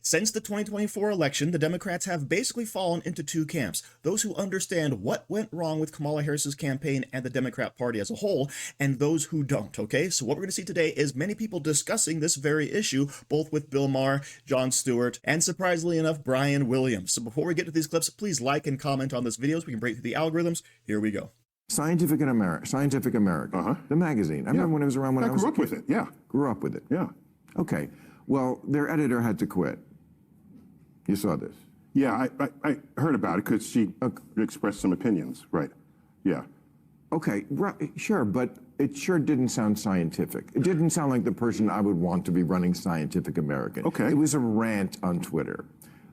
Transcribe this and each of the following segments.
Since the 2024 election, the Democrats have basically fallen into two camps. Those who understand what went wrong with Kamala Harris's campaign and the Democrat Party as a whole, and those who don't, okay? So what we're going to see today is many people discussing this very issue, both with Bill Maher, Jon Stewart, and surprisingly enough, Brian Williams. So before we get to these clips, please like and comment on this video so we can break through the algorithms. Here we go. Scientific American, the magazine. I remember when it was around when I was grew up with it, yeah. Grew up with it. Yeah. Okay. Well, their editor had to quit. You saw this? Yeah, I heard about it because she expressed some opinions, right? Yeah. Okay, sure, but it sure didn't sound scientific. It didn't sound like the person I would want to be running Scientific American. Okay. It was a rant on Twitter.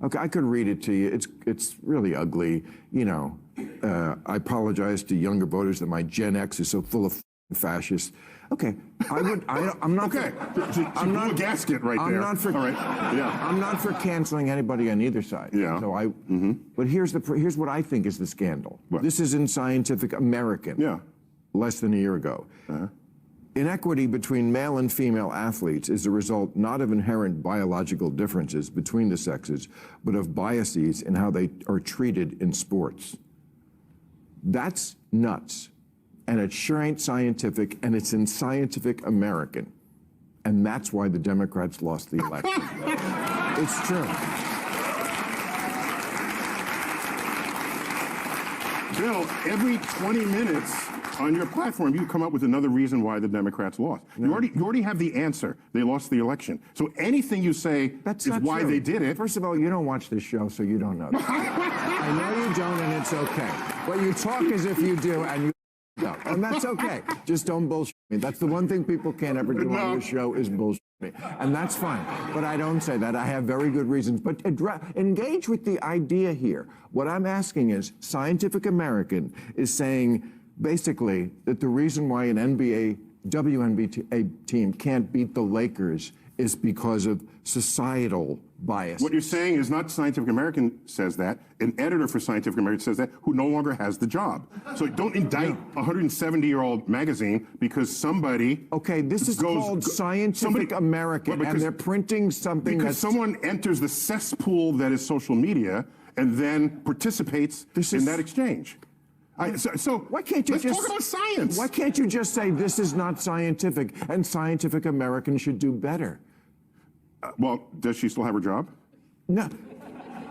Okay, I could read it to you. It's really ugly. You know, I apologize to younger voters that my Gen X is so full of fascists. Okay, I'm not. Okay, I'm not a gasket right there. I'm not for. All right. Yeah. I'm not for canceling anybody on either side. Yeah. So But here's what I think is the scandal. What? This is in Scientific American. Yeah. Less than a year ago. Inequity between male and female athletes is the result not of inherent biological differences between the sexes, but of biases in how they are treated in sports. That's nuts. And it sure ain't scientific, and it's in Scientific American. And that's why the Democrats lost the election. It's true. Bill, every 20 minutes on your platform, you come up with another reason why the Democrats lost. No. You already have the answer. They lost the election. So anything you say is why true. they did it. First of all, you don't watch this show, so you don't know that. I know you don't, and it's okay. But you talk as if you do, and you don't. And that's okay. Just don't bullshit me. That's the one thing people can't ever do on this show is bullshit me. And that's fine. But I don't say that. I have very good reasons. But engage with the idea here. What I'm asking is, Scientific American is saying, basically, that the reason why an WNBA team can't beat the Lakers is because of societal bias. What you're saying is not Scientific American says that. An editor for Scientific American says that who no longer has the job. So don't indict a 170-year-old magazine because somebody... Okay, this is called Scientific American, and they're printing something because someone enters the cesspool that is social media and then participates in that exchange. So why can't you let's talk about science. Why can't you just say this is not scientific and Scientific American should do better? Well, does she still have her job? No,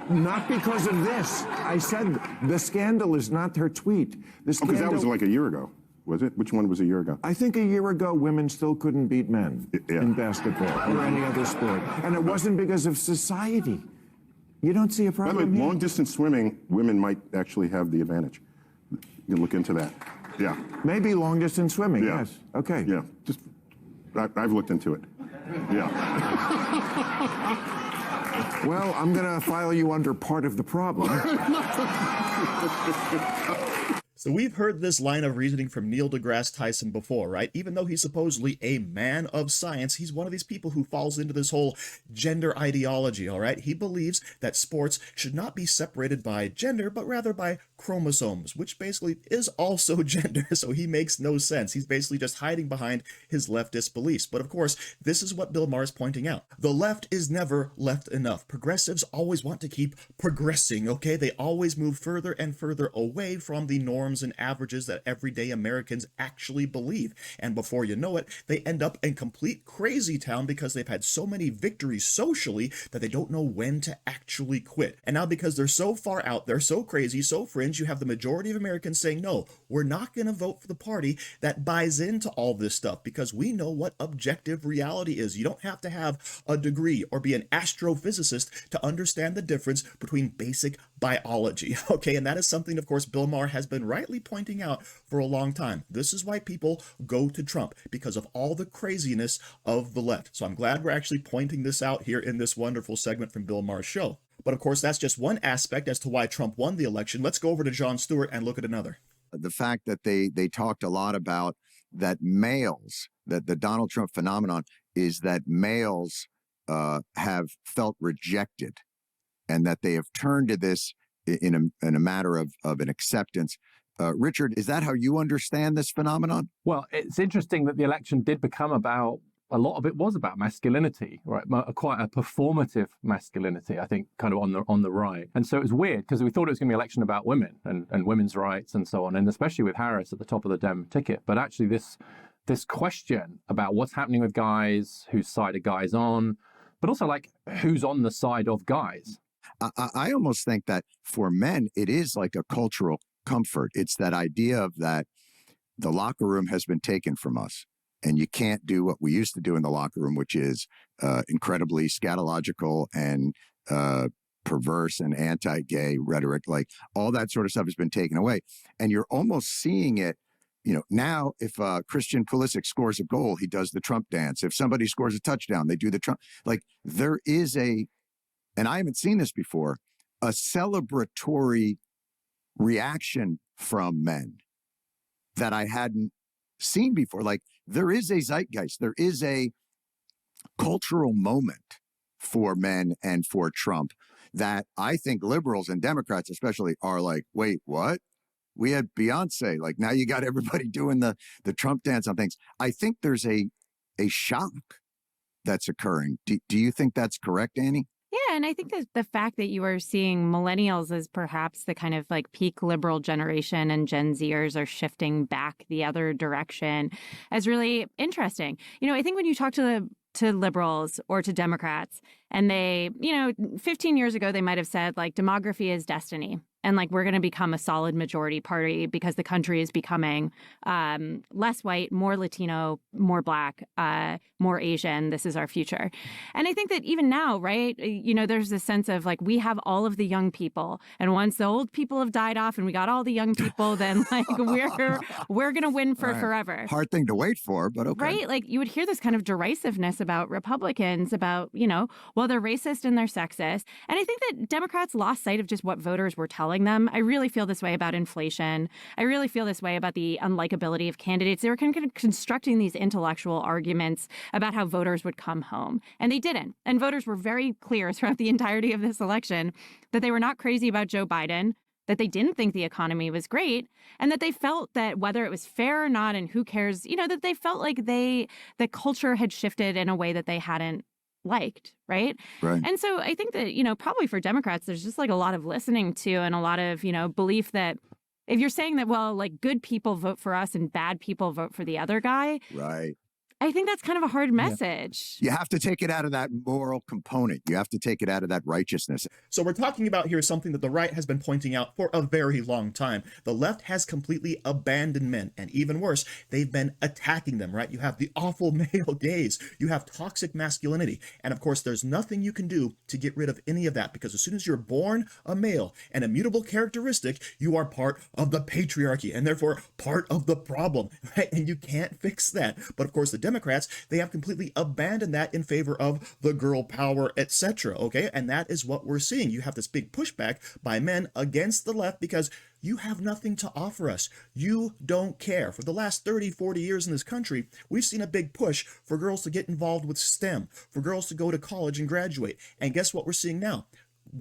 not because of this. I said the scandal is not her tweet. The scandal, because that was like a year ago, was it? Which one was a year ago? I think a year ago, women still couldn't beat men in basketball or any other sport. And it wasn't because of society. You don't see a problem. By the way, here? long-distance swimming, women might actually have the advantage. You can look into that. Yeah. Maybe long-distance swimming, yes. Okay. Yeah, just, I've looked into it. Yeah. Well, I'm going to file you under part of the problem. So we've heard this line of reasoning from Neil deGrasse Tyson before, right? Even though he's supposedly a man of science, he's one of these people who falls into this whole gender ideology, all right? He believes that sports should not be separated by gender, but rather by chromosomes, which basically is also gender, so he makes no sense. He's basically just hiding behind his leftist beliefs. But of course, this is what Bill Maher is pointing out. The left is never left enough. Progressives always want to keep progressing, okay? They always move further and further away from the norms and averages that everyday Americans actually believe. And before you know it, they end up in complete crazy town because they've had so many victories socially that they don't know when to actually quit. And now because they're so far out, they're so crazy, so fringe, you have the majority of Americans saying, no, we're not going to vote for the party that buys into all this stuff because we know what objective reality is. You don't have to have a degree or be an astrophysicist to understand the difference between basic biology, okay? And that is something, of course, Bill Maher has been rightly pointing out for a long time. This is why people go to Trump, because of all the craziness of the left. So I'm glad we're actually pointing this out here in this wonderful segment from Bill Maher's show. But of course, that's just one aspect as to why Trump won the election. Let's go over to Jon Stewart and look at another. The fact that they talked a lot about that males, that the Donald Trump phenomenon is that males have felt rejected and that they have turned to this in a matter of an acceptance. Richard, is that how you understand this phenomenon? Well, it's interesting that the election did become about a lot of it was about masculinity, right? Quite a performative masculinity, I think, kind of on the right. And so it was weird because we thought it was going to be an election about women and women's rights and so on, and especially with Harris at the top of the Dem ticket. But actually this question about what's happening with guys, whose side are guys on, but also like who's on the side of guys. I almost think that for men, it is like a cultural comfort. It's that idea of that the locker room has been taken from us, and you can't do what we used to do in the locker room, which is incredibly scatological and perverse and anti-gay rhetoric. Like all that sort of stuff has been taken away. And you're almost seeing it, now if Christian Pulisic scores a goal, he does the Trump dance. If somebody scores a touchdown, they do the Trump. Like there is and I haven't seen this before, a celebratory reaction from men that I hadn't seen before. Like there is a zeitgeist, there is a cultural moment for men and for Trump that I think liberals and Democrats especially are like, wait, what? We had Beyonce, like now you got everybody doing the Trump dance on things. I think there's a shock that's occurring. Do you think that's correct, Annie? Yeah, and I think that the fact that you are seeing millennials as perhaps the kind of like peak liberal generation and Gen Zers are shifting back the other direction is really interesting. I think when you talk to liberals or to Democrats and they, 15 years ago, they might have said like demography is destiny. And like we're going to become a solid majority party because the country is becoming less white, more Latino, more Black, more Asian. This is our future. And I think that even now, right, there's this sense of like we have all of the young people. And once the old people have died off and we got all the young people, then like we're going to win for forever. Hard thing to wait for, but okay. Right? Like you would hear this kind of derisiveness about Republicans about, well, they're racist and they're sexist. And I think that Democrats lost sight of just what voters were telling them. I really feel this way about inflation. I really feel this way about the unlikability of candidates. They were kind of constructing these intellectual arguments about how voters would come home, and they didn't. And voters were very clear throughout the entirety of this election that they were not crazy about Joe Biden, that they didn't think the economy was great, and that they felt that whether it was fair or not, and who cares, that they felt like the culture had shifted in a way that they hadn't liked, right? And so I think that, probably for Democrats, there's just like a lot of listening to and a lot of, belief that if you're saying that, well, like good people vote for us and bad people vote for the other guy. Right. I think that's kind of a hard message. You have to take it out of that moral component. You have to take it out of that righteousness. So we're talking about here something that the right has been pointing out for a very long time. The left has completely abandoned men, and even worse, they've been attacking them, right? You have the awful male gaze. You have toxic masculinity. And of course, there's nothing you can do to get rid of any of that, because as soon as you're born a male, an immutable characteristic, you are part of the patriarchy and therefore part of the problem, right? And you can't fix that. But of course, the Democrats, they have completely abandoned that in favor of the girl power, etc. Okay, and that is what we're seeing. You have this big pushback by men against the left because you have nothing to offer us. You don't care. For the last 30, 40 years in this country, we've seen a big push for girls to get involved with STEM, for girls to go to college and graduate. And guess what we're seeing now?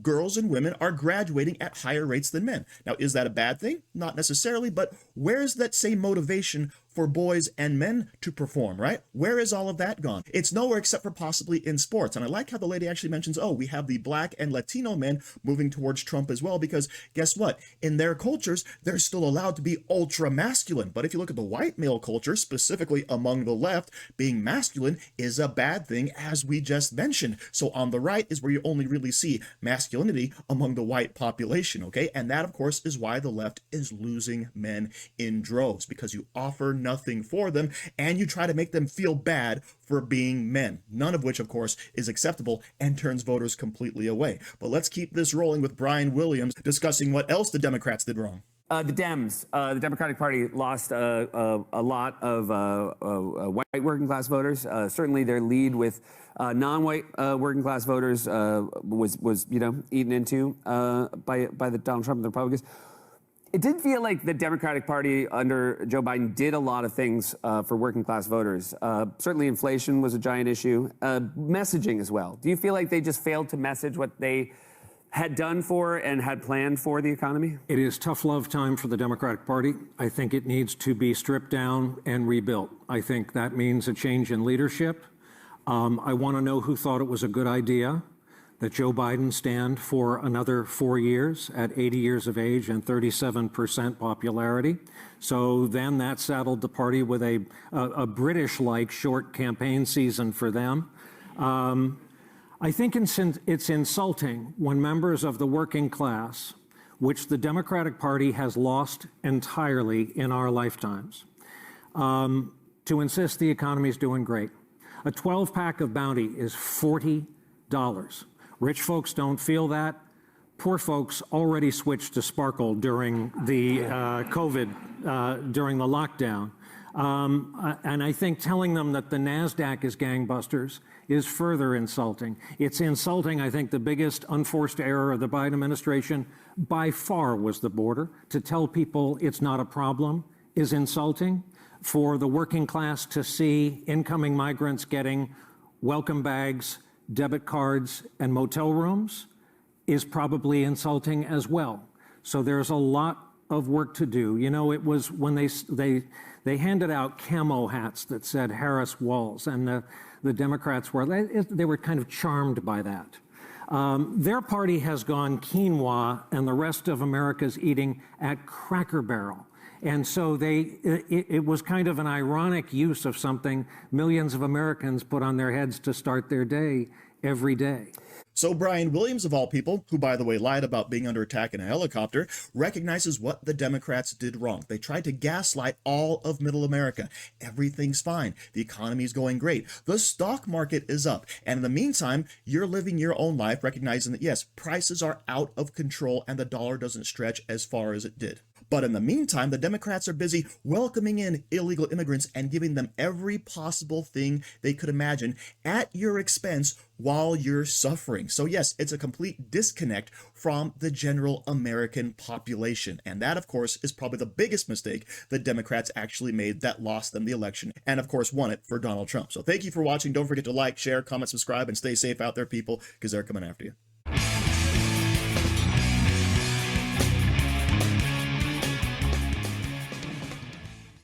Girls and women are graduating at higher rates than men. Now, is that a bad thing? Not necessarily, but where's that same motivation for boys and men to perform, right? Where is all of that gone? It's nowhere except for possibly in sports. And I like how the lady actually mentions, oh, we have the Black and Latino men moving towards Trump as well, because guess what? In their cultures, they're still allowed to be ultra masculine. But if you look at the white male culture, specifically among the left, being masculine is a bad thing, as we just mentioned. So on the right is where you only really see masculinity among the white population, okay? And that, of course, is why the left is losing men in droves, because you offer nothing for them and you try to make them feel bad for being men, none of which, of course, is acceptable and turns voters completely away. But let's keep this rolling with Brian Williams discussing what else the Democrats did wrong. The Dems, the Democratic Party lost a lot of white working class voters. Certainly their lead with non-white working class voters was eaten into by the Donald Trump and the Republicans. It did feel like the Democratic Party under Joe Biden did a lot of things for working class voters. Certainly inflation was a giant issue. Messaging as well. Do you feel like they just failed to message what they had done for and had planned for the economy? It is tough love time for the Democratic Party. I think it needs to be stripped down and rebuilt. I think that means a change in leadership. I want to know who thought it was a good idea that Joe Biden stand for another 4 years at 80 years of age and 37% popularity. So then that saddled the party with a British-like short campaign season for them. I think it's insulting when members of the working class, which the Democratic Party has lost entirely in our lifetimes, to insist the economy is doing great. A 12-pack of Bounty is $40. Rich folks don't feel that. Poor folks already switched to Sparkle during the during the lockdown. And I think telling them that the NASDAQ is gangbusters is further insulting. It's insulting. I think the biggest unforced error of the Biden administration by far was the border. To tell people it's not a problem is insulting. For the working class to see incoming migrants getting welcome bags, debit cards, and motel rooms is probably insulting as well. So there's a lot of work to do. You know, it was when they handed out camo hats that said Harris Walls, and the Democrats they were kind of charmed by that. Their party has gone quinoa, and the rest of America's eating at Cracker Barrel. And so it was kind of an ironic use of something millions of Americans put on their heads to start their day every day. So Brian Williams, of all people, who by the way lied about being under attack in a helicopter, recognizes what the Democrats did wrong. They tried to gaslight all of middle America. Everything's fine. The economy's going great. The stock market is up. And in the meantime, you're living your own life recognizing that, yes, prices are out of control and the dollar doesn't stretch as far as it did. But in the meantime, the Democrats are busy welcoming in illegal immigrants and giving them every possible thing they could imagine at your expense while you're suffering. So yes, it's a complete disconnect from the general American population. And that, of course, is probably the biggest mistake the Democrats actually made that lost them the election and, of course, won it for Donald Trump. So thank you for watching. Don't forget to like, share, comment, subscribe, and stay safe out there, people, because they're coming after you.